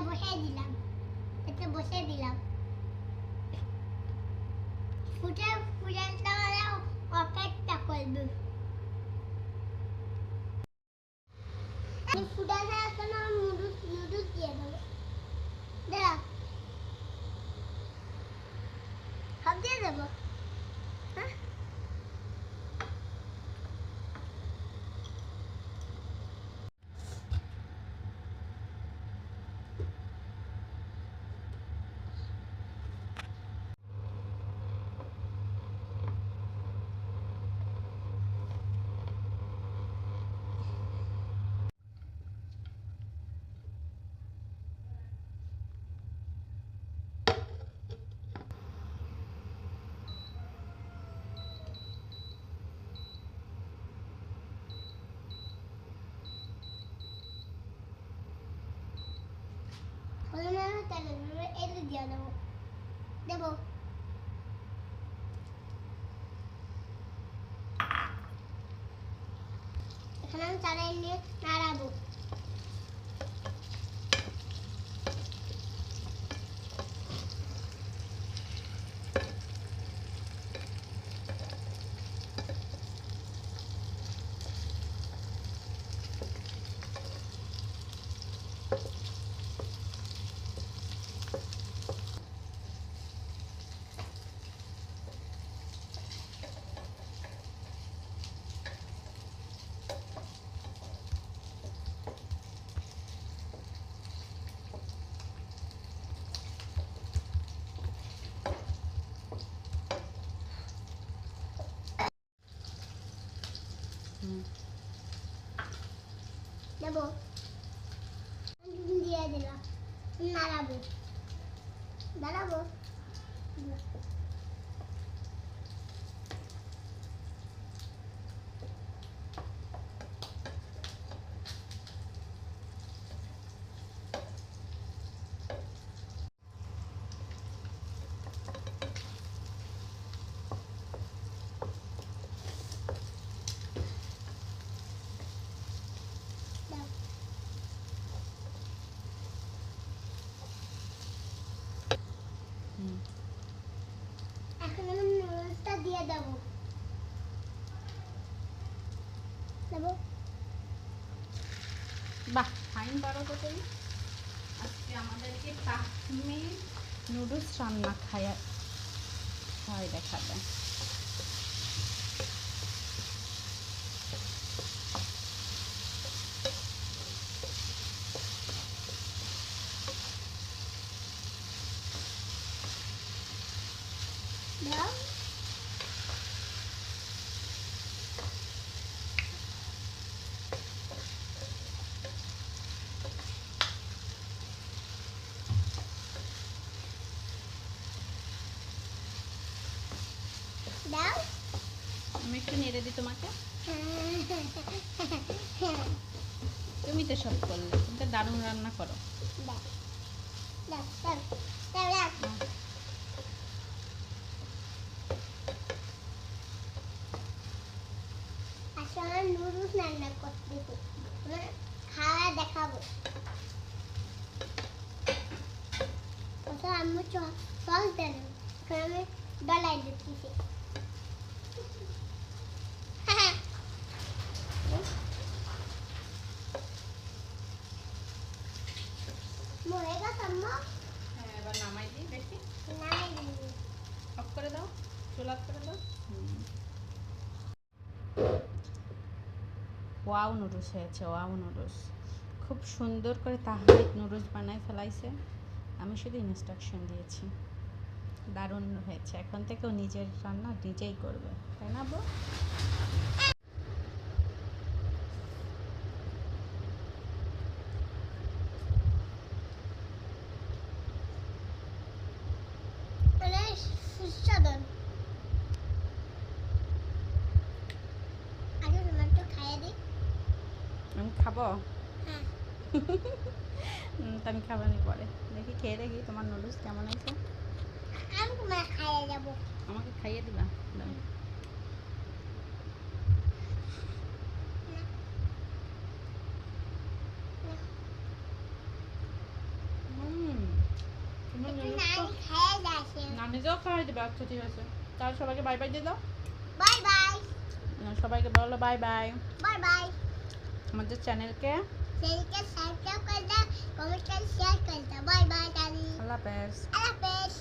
বসিয়ে দিলাম, এটা বসিয়ে দিলাম। ফুটাটা অপেক্ষা করবে। আমি ফুটাটা এখন নুডলস দিয়ে দেবো। দাঁড়া, সব দিয়ে দেবো। হ্যাঁ, হলো না তাহলে এটা দিয়ে দেবো। দেবো। এখানে আমি চালাই নিয়ে নাড়াবো। দেবো, দিয়ে দিলাম, নাড়াবো। দাঁড়াবো। এখন আমি নুডলসটা দিয়ে দেবো। দেবো। বাহ, ফাইন পারো তো তুমি। আজকে আমাদেরকে তাহমি নুডলস রান্না খাওয়াই দেখাবে। দাও। দাও। আমি একটু নেড়ে দিই তোমাকে। তুমি তো সব করলে, তুমি তো দারুণ রান্না করো। দাও, দাও, দাও, দাও, দাও। আসলে নুডলস রান্না করতেছি, খাওয়া দেখাবো। ওটা আম্মু সস দেন, এখন আমি ডলাই দিচ্ছি। মরে গেছে আম্মু। হ্যাঁ, এবার নামাই দিই দেখি। নামাই দিই। অফ করে দাও, চুলা অফ করে দাও। ওয়াও নুডলস হয়েছে, ওয়াও নুডলস। খুব সুন্দর করে তাহমিদ নুডলস বানায় ফেলাইছে। আমি শুধু ইনস্ট্রাকশন দিয়েছি। দারুণ হয়েছে। এখন থেকেও নিজের রান্না নিজেই করবে, তাই না বউ? সুস্বাদু। আগে তোমার তো খাইয়ে দিই। আমি খাবো? হ্যাঁ। তো আমি খাবানি পরে দেখি, খেয়ে দেখি তোমার নুডলস কেমন হয়েছে। আমি তোমার খাইয়ে যাবো। আমাকে খাইয়ে দিবা? দাও। নানি খাইয়ে যাচ্ছে। নানিকেও খাওয়াই দেবে। আচ্ছা ঠিক আছে, তাহলে সবাইকে বাই বাই দিয়ে দাও। Bye bye. সবাইকে বলো বাই বাই। Bye bye. আমাদের চ্যানেলকে চ্যানেলকে সাবস্ক্রাইব করে দাও, কমেন্ট করে শেয়ার করে দাও। বাই বাই দাদি। আল্লাহ হাফেজ। আল্লাহ হাফেজ।